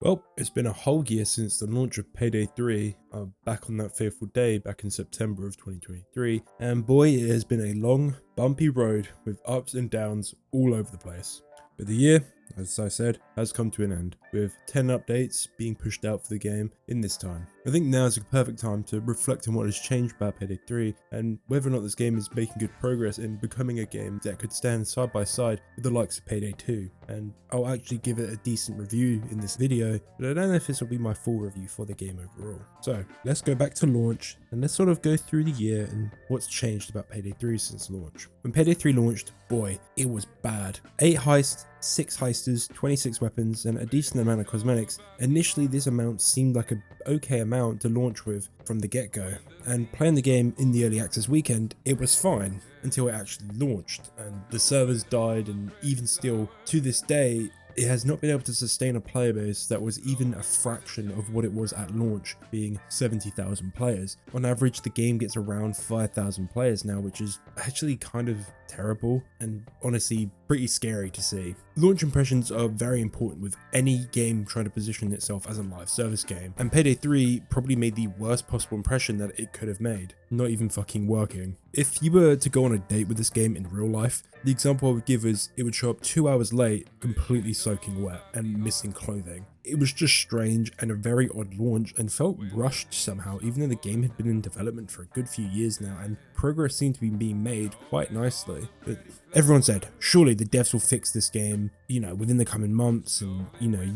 Well, it's been a whole year since the launch of Payday 3, back on that fateful day back in September of 2023, and boy, it has been a long, bumpy road with ups and downs all over the place. But the year, as I said, has come to an end, with 10 updates being pushed out for the game in this time. I think now is a perfect time to reflect on what has changed about Payday 3 and whether or not this game is making good progress in becoming a game that could stand side by side with the likes of Payday 2. And I'll actually give it a decent review in this video, but I don't know if this will be my full review for the game overall. So let's go back to launch and let's sort of go through the year and what's changed about Payday 3 since launch. When Payday 3 launched, boy, it was bad. 8 heists, 6 heisters, 26 weapons, and a decent amount of cosmetics. Initially, this amount seemed like an okay amount to launch with from the get-go, and playing the game in the early access weekend, it was fine until it actually launched and the servers died, and even still to this day it has not been able to sustain a player base that was even a fraction of what it was at launch, being 70,000 players. On average, the game gets around 5,000 players now, which is actually kind of terrible and honestly pretty scary to see. Launch impressions are very important with any game trying to position itself as a live service game, and Payday 3 probably made the worst possible impression that it could have made, not even fucking working. If you were to go on a date with this game in real life, the example I would give is it would show up 2 hours late, completely soaking wet and missing clothing. It was just strange and a very odd launch and felt rushed somehow, even though the game had been in development for a good few years now and progress seemed to be being made quite nicely. But everyone said, surely the devs will fix this game, within the coming months and,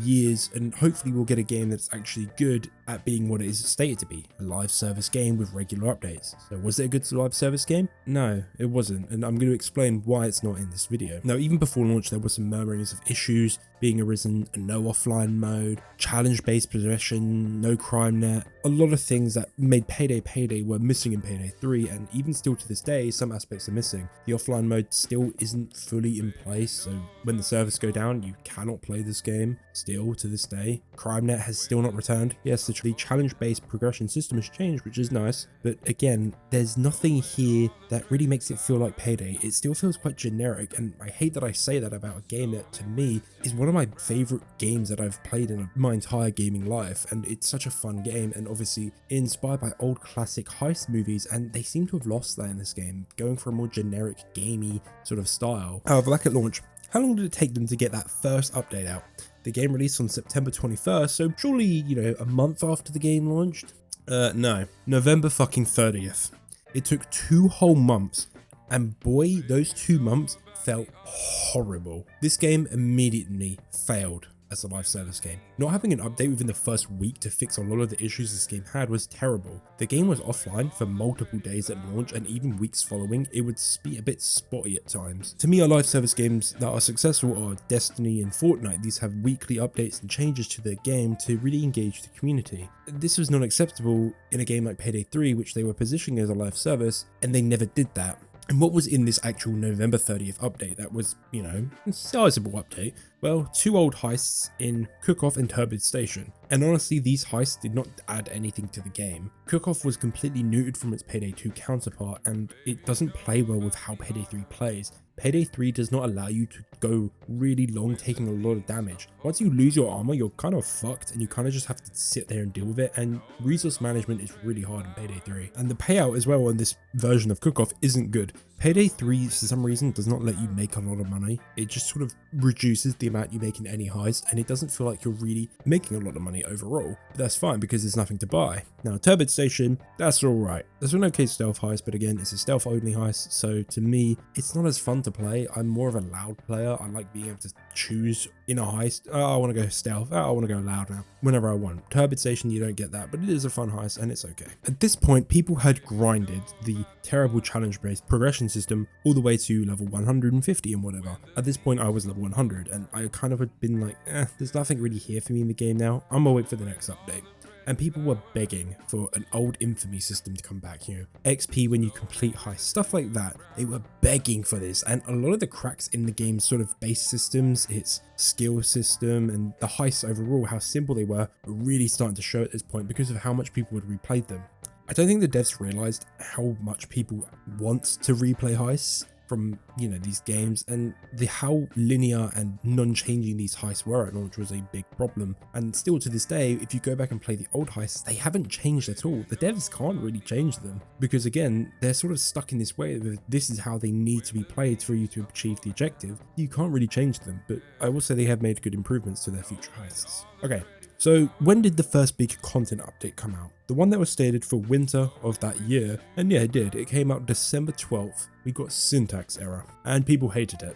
years, and hopefully we'll get a game that's actually good at being what it is stated to be, a live service game with regular updates. So was it a good live service game? No, it wasn't, and I'm going to explain why it's not in this video. Now, even before launch, there were some murmurings of issues being arisen, a no offline mode, challenge-based progression, no crime net, a lot of things that made Payday were missing in Payday 3, and even still to this day, some aspects are missing. The offline mode still isn't fully in place, so when the servers go down, you cannot play this game, still to this day. Crime net has still not returned. Yes, the challenge-based progression system has changed, which is nice, but again, there's nothing here that really makes it feel like Payday. It still feels quite generic, and I hate that I say that about a game that, to me, is one of my favorite games that I've played in my entire gaming life, and it's such a fun game, and obviously inspired by old classic heist movies, and they seem to have lost that in this game, going for a more generic, gamey sort of style. However, like at launch, how long did it take them to get that first update out? The game released on September 21st, so surely, a month after the game launched? No. November fucking 30th. It took 2 whole months, and boy, those 2 months felt horrible. This game immediately failed as a live service game. Not having an update within the first week to fix a lot of the issues this game had was terrible. The game was offline for multiple days at launch, and even weeks following, it would be a bit spotty at times. To me, our live service games that are successful are Destiny and Fortnite. These have weekly updates and changes to their game to really engage the community. This was not acceptable in a game like Payday 3, which they were positioning as a live service, and they never did that. And what was in this actual November 30th update that was, a sizable update? Well, 2 old heists in Cook-Off and Turbid Station. And honestly, these heists did not add anything to the game. Cook-Off was completely neutered from its Payday 2 counterpart, and it doesn't play well with how Payday 3 plays. Payday 3 does not allow you to go really long, taking a lot of damage. Once you lose your armor, you're kind of fucked, and you kind of just have to sit there and deal with it, and resource management is really hard in Payday 3. And the payout as well on this version of Cook-Off isn't good. Payday 3, for some reason, does not let you make a lot of money. It just sort of reduces the amount you make in any heist, and it doesn't feel like you're really making a lot of money overall. But that's fine because there's nothing to buy. Now, Turbid Station, that's alright. There's an okay stealth heist, but again, it's a stealth only heist, so to me, it's not as fun to play. I'm more of a loud player. I like being able to choose in a heist. Oh, I want to go stealth. Oh, I want to go loud now. Whenever I want. Turbid Station, you don't get that, but it is a fun heist and it's okay. At this point, people had grinded the terrible challenge-based progression system all the way to level 150 and whatever. At this point, I was level 100 and I kind of had been like, there's nothing really here for me in the game now. I'm gonna wait for the next update. And people were begging for an old infamy system to come back, XP when you complete heists, stuff like that. They were begging for this, and a lot of the cracks in the game's sort of base systems, its skill system, and the heists overall, how simple they were really starting to show at this point because of how much people had replayed them. I don't think the devs realized how much people want to replay heists, from, you know, these games, and how linear and non-changing these heists were at launch was a big problem. And still to this day, if you go back and play the old heists, they haven't changed at all. The devs can't really change them because, again, they're sort of stuck in this way that this is how they need to be played for you to achieve the objective. You can't really change them, but I will say they have made good improvements to their future heists. Okay, so when did the first big content update come out? The one that was stated for winter of that year, and yeah, it did. It came out December 12th. We got syntax error, and people hated it.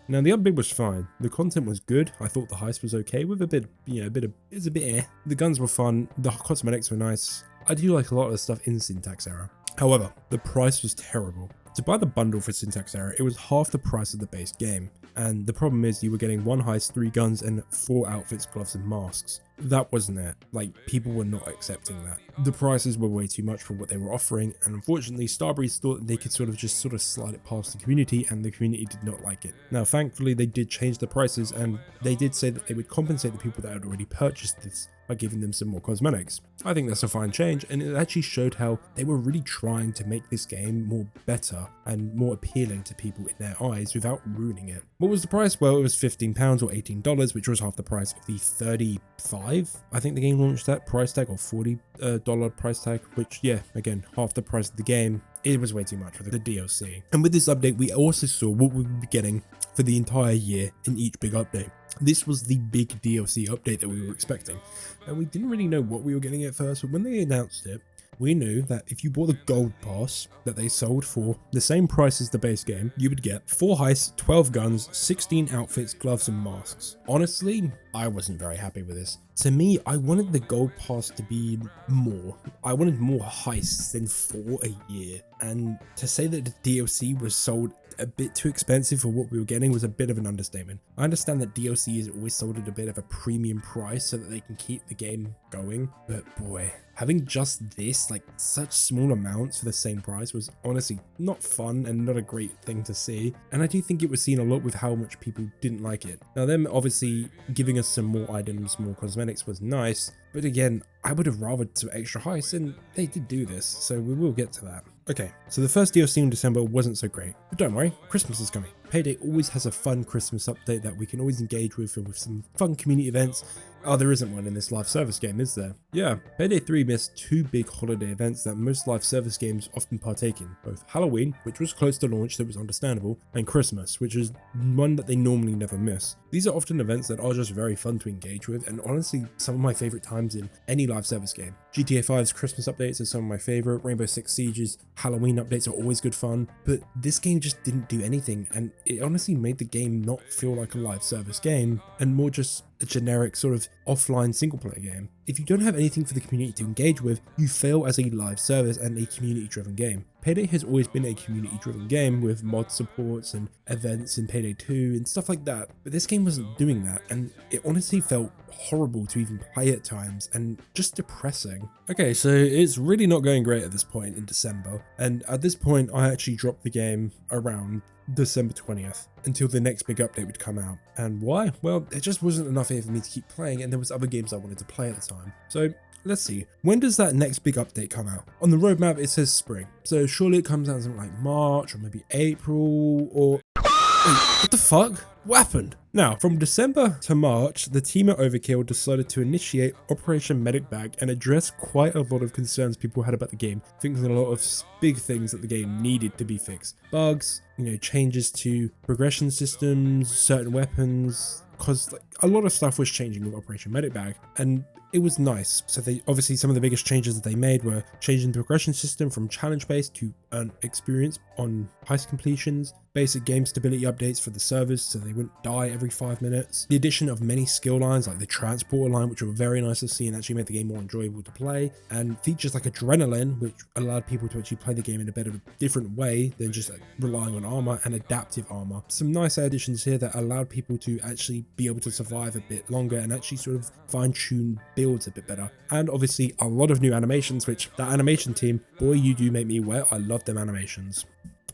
Now the update was fine. The content was good. I thought the heist was okay with a bit, it was a bit eh. The guns were fun. The cosmetics were nice. I do like a lot of the stuff in syntax error. However, the price was terrible. To buy the bundle for syntax error, it was half the price of the base game. And the problem is you were getting 1 heist, 3 guns, and 4 outfits, gloves, and masks. That wasn't it. Like, people were not accepting that. The prices were way too much for what they were offering, and unfortunately, Starbreeze thought that they could sort of slide it past the community, and the community did not like it. Now, thankfully, they did change the prices, and they did say that they would compensate the people that had already purchased this by giving them some more cosmetics. I think that's a fine change, and it actually showed how they were really trying to make this game more better and more appealing to people in their eyes without ruining it. What was the price? Well, it was £15 or $18, which was half the price of the $35, I think the game launched at price tag, or $40 price tag, which, yeah, again, half the price of the game. It was way too much for the DLC. And with this update, we also saw what we would be getting for the entire year in each big update. This was the big DLC update that we were expecting, and we didn't really know what we were getting at first, but when they announced it, we knew that if you bought the gold pass that they sold for the same price as the base game, you would get 4 heists, 12 guns, 16 outfits, gloves, and masks. Honestly, I wasn't very happy with this. To me, I wanted the gold pass to be more. I wanted more heists than 4 a year. And to say that the DLC was sold a bit too expensive for what we were getting was a bit of an understatement. I understand that DLC is always sold at a bit of a premium price so that they can keep the game going, but boy, having just this, like such small amounts for the same price, was honestly not fun and not a great thing to see. And I do think it was seen a lot with how much people didn't like it. Now, them obviously giving us some more items, more cosmetics was nice, but again, I would have rathered some extra heists, and they did do this, so we will get to that. Okay, so the first DLC in December wasn't so great, but don't worry, Christmas is coming. Payday always has a fun Christmas update that we can always engage with, and with some fun community events. Oh, there isn't one in this live service game, is there? Yeah, Payday 3 missed 2 big holiday events that most live service games often partake in, both Halloween, which was close to launch, that was understandable, and Christmas, which is one that they normally never miss. These are often events that are just very fun to engage with, and honestly, some of my favorite times in any live service game. GTA 5's Christmas updates are some of my favorite, Rainbow Six Siege's Halloween updates are always good fun, but this game just didn't do anything, and it honestly made the game not feel like a live service game, and more just a generic sort of offline single player game. If you don't have anything for the community to engage with, you fail as a live service and a community driven game. Payday has always been a community driven game with mod supports and events in Payday 2 and stuff like that, but this game wasn't doing that, and it honestly felt horrible to even play at times and just depressing. Okay, so it's really not going great at this point in December, and at this point I actually dropped the game around December 20th until the next big update would come out. And why? Well, there just wasn't enough here for me to keep playing, and there was other games I wanted to play at the time. So let's see, when does that next big update come out? On the roadmap it says spring, so surely it comes out in something like March or maybe April, or wait, what the fuck? What happened? Now, from December to March, the team at Overkill decided to initiate Operation Medic Bag and address quite a lot of concerns people had about the game, thinking a lot of big things that the game needed to be fixed. Bugs, changes to progression systems, certain weapons, because a lot of stuff was changing with Operation Medic Bag, and it was nice. So they obviously, some of the biggest changes that they made were changing the progression system from challenge based to earn experience on heist completions, basic game stability updates for the servers so they wouldn't die every 5 minutes, the addition of many skill lines like the transporter line, which were very nice to see and actually made the game more enjoyable to play, and features like adrenaline, which allowed people to actually play the game in a bit of a different way than just relying on armor, and adaptive armor. Some nice additions here that allowed people to actually be able to survive a bit longer and actually sort of fine-tune builds a bit better. And obviously a lot of new animations, which that animation team, boy, you do make me wet. I love them animations.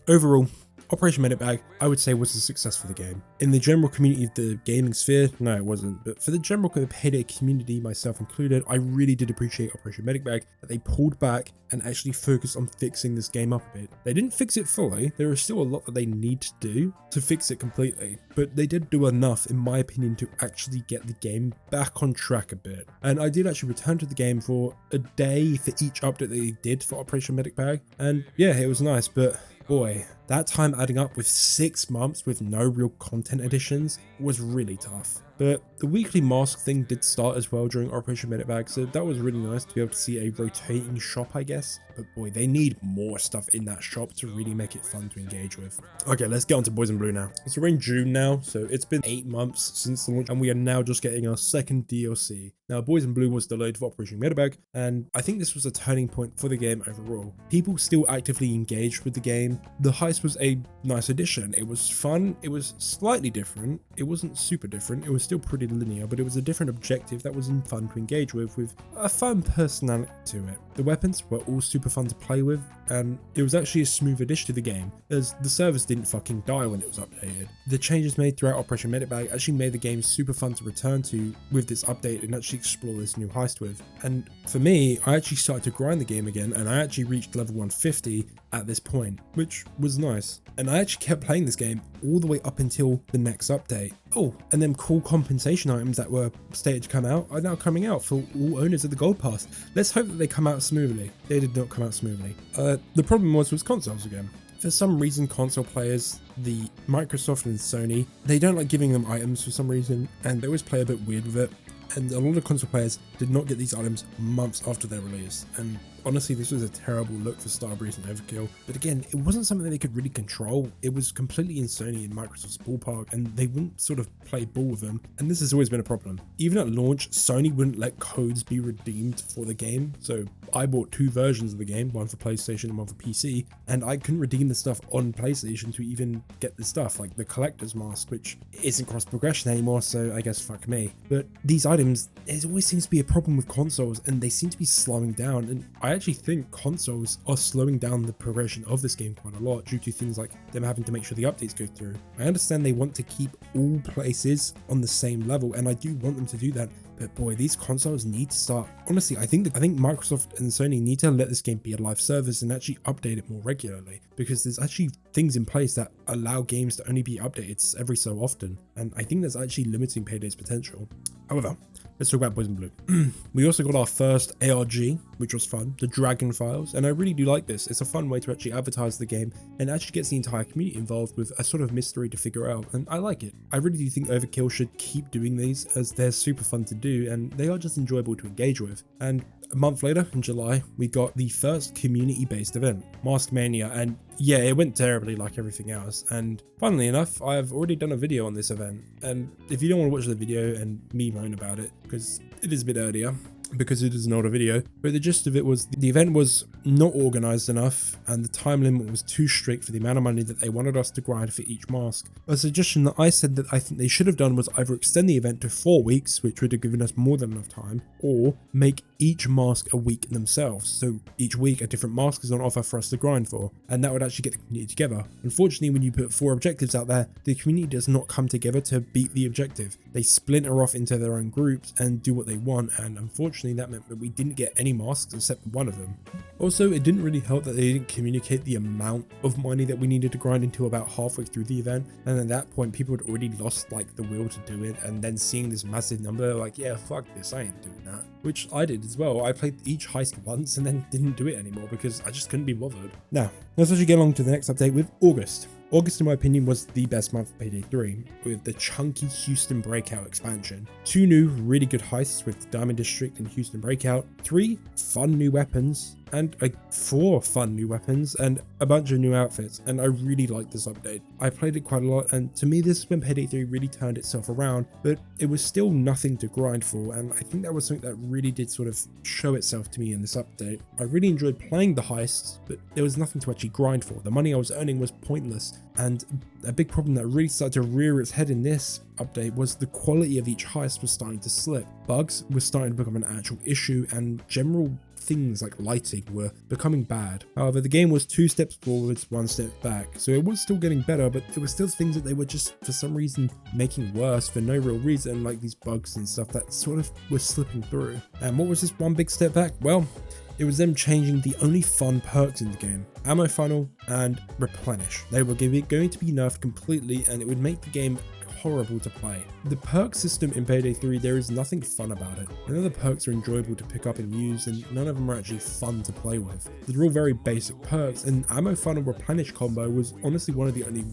Overall, Operation Medic Bag, I would say, was a success for the game. In the general community of the gaming sphere, no it wasn't, but for the general Payday community, myself included, I really did appreciate Operation Medic Bag, that they pulled back and actually focused on fixing this game up a bit. They didn't fix it fully, there is still a lot that they need to do to fix it completely, but they did do enough, in my opinion, to actually get the game back on track a bit. And I did actually return to the game for a day for each update that they did for Operation Medic Bag, and yeah, it was nice, but boy, that time adding up with 6 months with no real content additions was really tough. But the weekly mask thing did start as well during Operation Medic Bag, so that was really nice to be able to see a rotating shop, I guess. But boy, they need more stuff in that shop to really make it fun to engage with. Okay, let's get on to Boys in Blue now. So we're in June now, so it's been 8 months since the launch, and we are now just getting our second DLC. Now, Boys in Blue was delayed for Operation Medic Bag, and I think this was a turning point for the game overall. People still actively engaged with the game. The heist was a nice addition. It was fun. It was slightly different. It wasn't super different. It was still pretty linear, but it was a different objective that was fun to engage with a fun personality to it. The weapons were all super fun to play with, and it was actually a smooth addition to the game, as the servers didn't fucking die when it was updated. The changes made throughout Operation Medic Bag actually made the game super fun to return to with this update and actually explore this new heist with. And for me, I actually started to grind the game again, and I actually reached level 150 at this point, which was nice. And I actually kept playing this game all the way up until the next update. Oh, and then cool compensation items that were stated to come out are now coming out for all owners of the Gold Pass. Let's hope that they come out smoothly. They did not come out smoothly. The problem was consoles again. For some reason, console players, the Microsoft and Sony, they don't like giving them items for some reason, and they always play a bit weird with it. And a lot of console players did not get these items months after their release, and honestly, this was a terrible look for Starbreeze and Overkill. But again, it wasn't something that they could really control. It was completely in Sony and Microsoft's ballpark, and they wouldn't sort of play ball with them. And this has always been a problem. Even at launch, Sony wouldn't let codes be redeemed for the game. So I bought 2 versions of the game, one for PlayStation and one for PC, and I couldn't redeem the stuff on PlayStation to even get the stuff, like the collector's mask, which isn't cross progression anymore, so I guess fuck me. But these items, there always seems to be a problem with consoles, and they seem to be slowing down, and I actually think consoles are slowing down the progression of this game quite a lot due to things like them having to make sure the updates go through. I understand they want to keep all places on the same level, and I do want them to do that, but boy, these consoles need to start. Honestly, I think Microsoft and Sony need to let this game be a live service and actually update it more regularly, because there's actually things in place that allow games to only be updated every so often, and I think that's actually limiting Payday's potential. However, let's talk about Boys in Blue. We also got our first ARG, which was fun, the Dragon Files, and I really do like this. It's a fun way to actually advertise the game and actually gets the entire community involved with a sort of mystery to figure out, and I like it. I really do think Overkill should keep doing these, as they're super fun to do and they are just enjoyable to engage with. And a month later, in July, we got the first community-based event, Mask Mania, and yeah, it went terribly like everything else. And funnily enough, I've already done a video on this event, and if you don't want to watch the video and me moan about it, because it is a bit earlier, because it is an older video, but the gist of it was the event was not organized enough and the time limit was too strict for the amount of money that they wanted us to grind for each mask. A suggestion that I said that I think they should have done was either extend the event to 4 weeks, which would have given us more than enough time, or make each mask a week themselves. So each week a different mask is on offer for us to grind for, and that would actually get the community together. Unfortunately, when you put 4 objectives out there, the community does not come together to beat the objective. They splinter off into their own groups and do what they want, and unfortunately that meant that we didn't get any masks except one of them. Also, it didn't really help that they didn't communicate the amount of money that we needed to grind until about halfway through the event, and at that point people had already lost like the will to do it, and then seeing this massive number, like, yeah, fuck this, I ain't doing that. Which I did as well. I played each heist once and then didn't do it anymore because I just couldn't be bothered. Now, let's actually get along to the next update with August. August, in my opinion, was the best month for Payday 3, with the chunky Houston Breakout expansion. 2 new, really good heists with the Diamond District and Houston Breakout, 3 fun new weapons, and 4 fun new weapons, and a bunch of new outfits, and I really liked this update. I played it quite a lot, and to me this is when Payday 3 really turned itself around, but it was still nothing to grind for, and I think that was something that really did sort of show itself to me in this update. I really enjoyed playing the heists, but there was nothing to actually grind for. The money I was earning was pointless, and a big problem that really started to rear its head in this update was the quality of each heist was starting to slip. Bugs were starting to become an actual issue, and general things like lighting were becoming bad. However, the game was 2 steps forwards, 1 step back, so it was still getting better, but there were still things that they were just for some reason making worse for no real reason, like these bugs and stuff that sort of were slipping through. And what was this one big step back? Well, it was them changing the only fun perks in the game, ammo funnel and replenish. They were going to be nerfed completely, and it would make the game horrible to play. The perk system in Payday 3, there is nothing fun about it. None of the perks are enjoyable to pick up and use, and none of them are actually fun to play with. They're all very basic perks, and ammo funnel replenish combo was honestly one of the only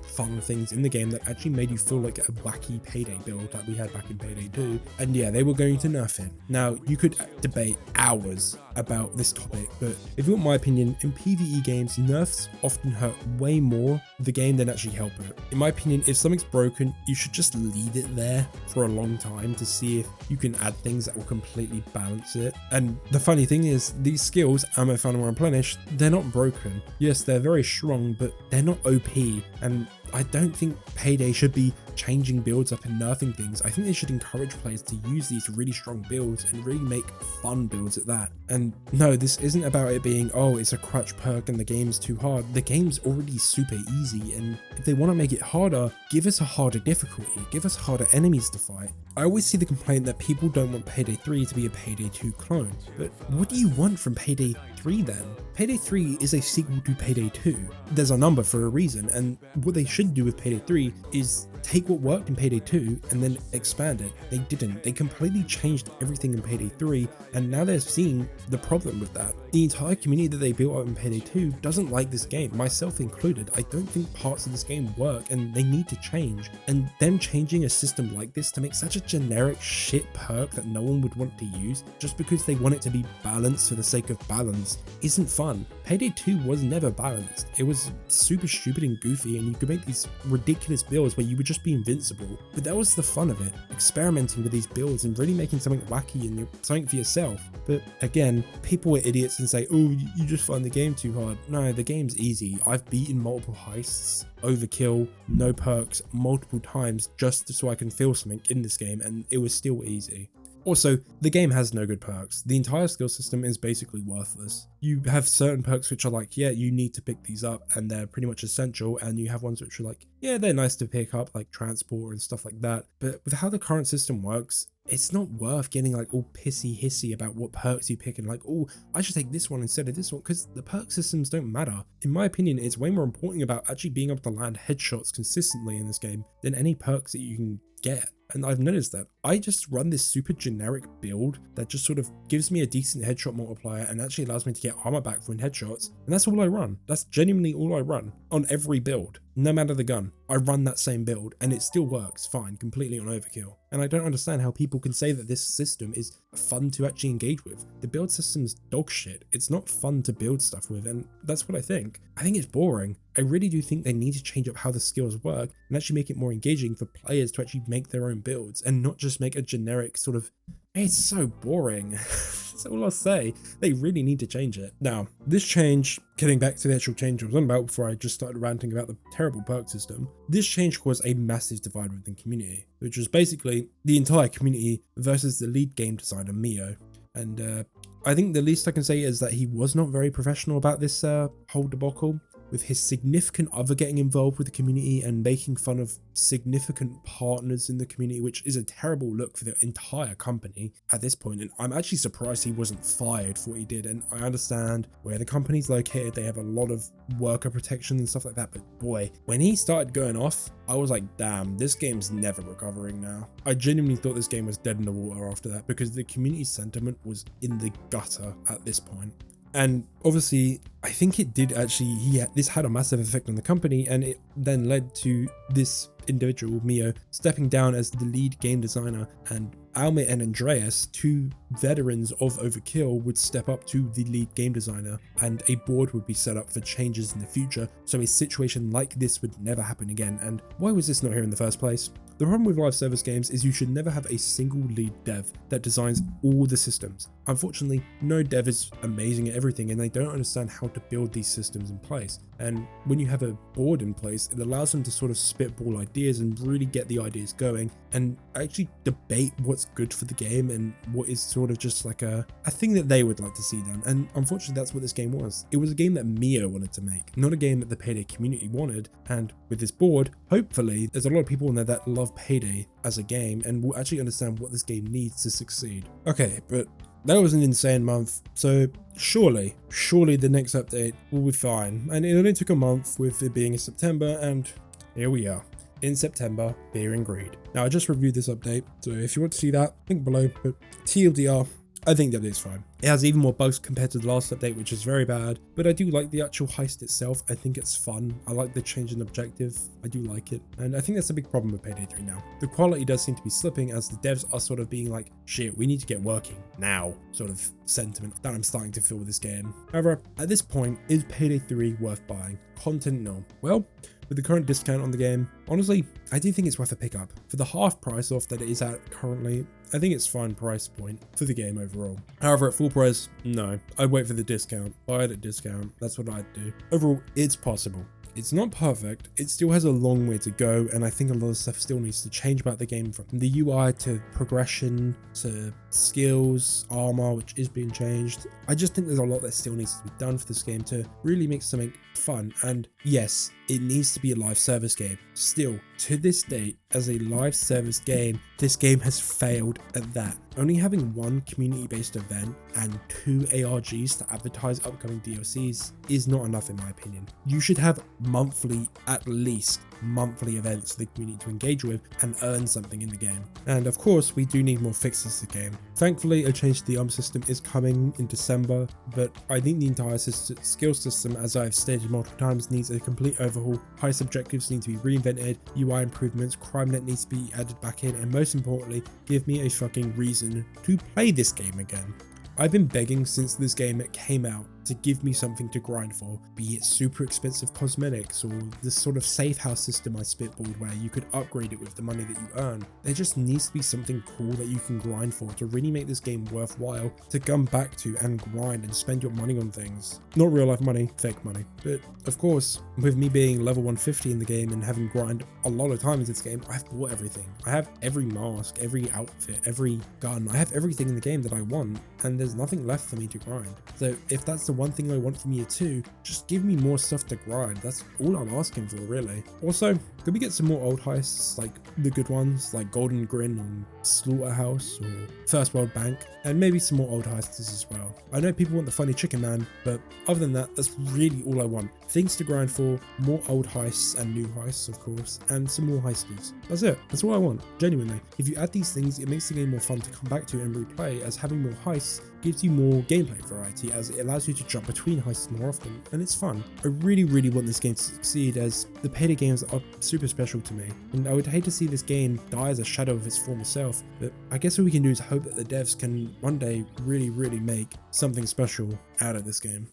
fun things in the game that actually made you feel like a wacky Payday build that we had back in Payday 2. And yeah, they were going to nerf it. Now, you could debate hours about this topic, but if you want my opinion, in PvE games, nerfs often hurt way more the game than actually help it. In my opinion, if something's broken, you should just leave it there for a long time to see if you can add things that will completely balance it. And the funny thing is, these skills, ammo funnel and replenish, they're not broken. Yes, they're very strong, but they're not OP, and I don't think Payday should be changing builds up and nerfing things. I think they should encourage players to use these really strong builds and really make fun builds at that. And no, this isn't about it being, oh, it's a crutch perk and the game's too hard. The game's already super easy, and if they want to make it harder, give us a harder difficulty, give us harder enemies to fight. I always see the complaint that people don't want Payday 3 to be a Payday 2 clone, but what do you want from Payday 3 then? Payday 3 is a sequel to Payday 2. There's a number for a reason, and what they should do with Payday 3 is take what worked in Payday 2 and then expand it. They didn't. They completely changed everything in Payday 3, and now they're seeing the problem with that. The entire community that they built up in Payday 2 doesn't like this game, myself included. I don't think parts of this game work, and they need to change. And them changing a system like this to make such a generic shit perk that no one would want to use just because they want it to be balanced for the sake of balance isn't fun. Payday 2 was never balanced. It was super stupid and goofy, and you could make these ridiculous builds where you would just be invincible. But that was the fun of it, experimenting with these builds and really making something wacky and something for yourself. But again, people are idiots and say, oh, you just find the game too hard. No, the game's easy. I've beaten multiple heists, overkill, no perks multiple times just so I can feel something in this game, and it was still easy. Also, the game has no good perks. The entire skill system is basically worthless. You have certain perks which are like, yeah, you need to pick these up and they're pretty much essential, and you have ones which are like, yeah, they're nice to pick up, like transport and stuff like that. But with how the current system works, it's not worth getting like all pissy hissy about what perks you pick and like, oh, I should take this one instead of this one, because the perk systems don't matter. In my opinion, it's way more important about actually being able to land headshots consistently in this game than any perks that you can get. And I've noticed that I just run this super generic build that just sort of gives me a decent headshot multiplier and actually allows me to get armor back from headshots. And that's all I run. That's genuinely all I run on every build. No matter the gun, I run that same build and it still works fine, completely on overkill. And I don't understand how people can say that this system is fun to actually engage with. The build system's dog shit. It's not fun to build stuff with, and that's what I think. I think it's boring. I really do think they need to change up how the skills work and actually make it more engaging for players to actually make their own builds and not just make a generic sort of, it's so boring. That's all I'll say. They really need to change it. Now, this change, getting back to the actual change I was on about before I just started ranting about the terrible perk system, this change caused a massive divide within the community, which was basically the entire community versus the lead game designer, Mio. And I think the least I can say is that he was not very professional about this whole debacle, with his significant other getting involved with the community and making fun of significant partners in the community, which is a terrible look for the entire company at this point. And I'm actually surprised he wasn't fired for what he did. And I understand where the company's located, they have a lot of worker protection and stuff like that. But boy, when he started going off, I was like, damn, this game's never recovering now. I genuinely thought this game was dead in the water after that, because the community sentiment was in the gutter at this point. And obviously, I think it did actually, this had a massive effect on the company, and it then led to this individual, Mio, stepping down as the lead game designer, and Almir and Andreas, 2 veterans of Overkill, would step up to the lead game designer, and a board would be set up for changes in the future, so a situation like this would never happen again. And why was this not here in the first place? The problem with live service games is you should never have a single lead dev that designs all the systems. unfortunately, no dev is amazing at everything and they don't understand how to build these systems in place. And when you have a board in place, it allows them to sort of spitball ideas and really get the ideas going and actually debate what's good for the game and what is sort of just like a thing that they would like to see done. And unfortunately, that's what this game was. It was a game that Mio wanted to make, not a game that the Payday community wanted. And with this board, hopefully there's a lot of people in there that love Payday as a game and will actually understand what this game needs to succeed. Okay, but that was an insane month, so surely the next update will be fine. And it only took a month with it being in September, and here we are in September, Fear and Greed. Now, I just reviewed this update, so if you want to see that, link below. But TLDR, I think the update's fine. It has even more bugs compared to the last update, which is very bad, but I do like the actual heist itself. I think it's fun. I like the change in objective. I do like it. And I think that's a big problem with Payday 3 now. The quality does seem to be slipping as the devs are sort of being like, shit, we need to get working now, sort of sentiment that I'm starting to feel with this game. However, at this point, is Payday 3 worth buying? Content, no. Well, with the current discount on the game, honestly, I do think it's worth a pickup. For the half price off that it is at currently, I think it's fine price point for the game overall. However, at full price, no. I'd wait for the discount, buy it at discount. That's what I'd do. Overall, it's possible. It's not perfect, it still has a long way to go, and I think a lot of stuff still needs to change about the game, from the UI to progression to skills, armor, which is being changed. I just think there's a lot that still needs to be done for this game to really make something fun. And yes, it needs to be a live service game. Still, to this date, as a live service game, this game has failed at that. Only having one community-based event and 2 ARGs to advertise upcoming DLCs is not enough in my opinion. You should have monthly, at least monthly events for the community to engage with and earn something in the game. And of course, we do need more fixes to the game. Thankfully, a change to the system is coming in December, but I think the entire skill system, as I've stated multiple times, needs a complete overhaul. Heist objectives need to be reinvented, UI improvements, crime net needs to be added back in, and most importantly, give me a fucking reason to play this game again. I've been begging since this game came out to give me something to grind for, be it super expensive cosmetics or this sort of safe house system I spitballed where you could upgrade it with the money that you earn. There just needs to be something cool that you can grind for to really make this game worthwhile to come back to and grind and spend your money on things. Not real life money, fake money. But of course, with me being level 150 in the game and having grind a lot of times in this game, I've bought everything. I have every mask, every outfit, every gun. I have everything in the game that I want, and there's nothing left for me to grind. So if that's the one thing I want from year 2, just give me more stuff to grind. That's all I'm asking for, really. Also, could we get some more old heists, like the good ones, like Golden Grin and Slaughterhouse or First World Bank, and maybe some more old heists as well. I know people want the funny chicken man, but other than that, that's really all I want. Things to grind for, more old heists and new heists, of course, and some more heisters. That's it. That's all I want, genuinely. If you add these things, it makes the game more fun to come back to and replay, as having more heists gives you more gameplay variety, as it allows you to jump between heists more often, and it's fun. I really want this game to succeed, as the Payday games are super special to me, and I would hate to see this game die as a shadow of its former self, but I guess what we can do is hope that the devs can one day really make something special out of this game.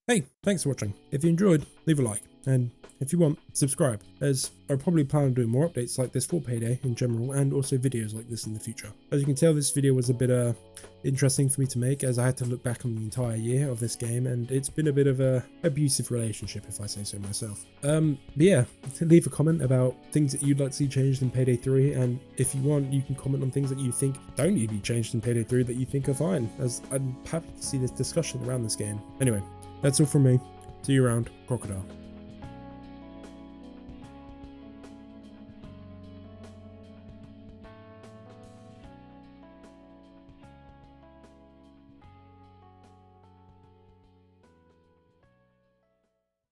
Hey, thanks for watching. If you enjoyed, leave a like, and if you want, subscribe, as I probably plan on doing more updates like this for Payday in general, and also videos like this in the future. As you can tell, this video was a bit interesting for me to make, as I had to look back on the entire year of this game, and it's been a bit of a abusive relationship, if I say so myself. But yeah, leave a comment about things that you'd like to see changed in Payday 3, and if you want, you can comment on things that you think don't need to be changed in Payday 3 that you think are fine, as I'm happy to see this discussion around this game. Anyway, that's all from me. See you around, Crocodile.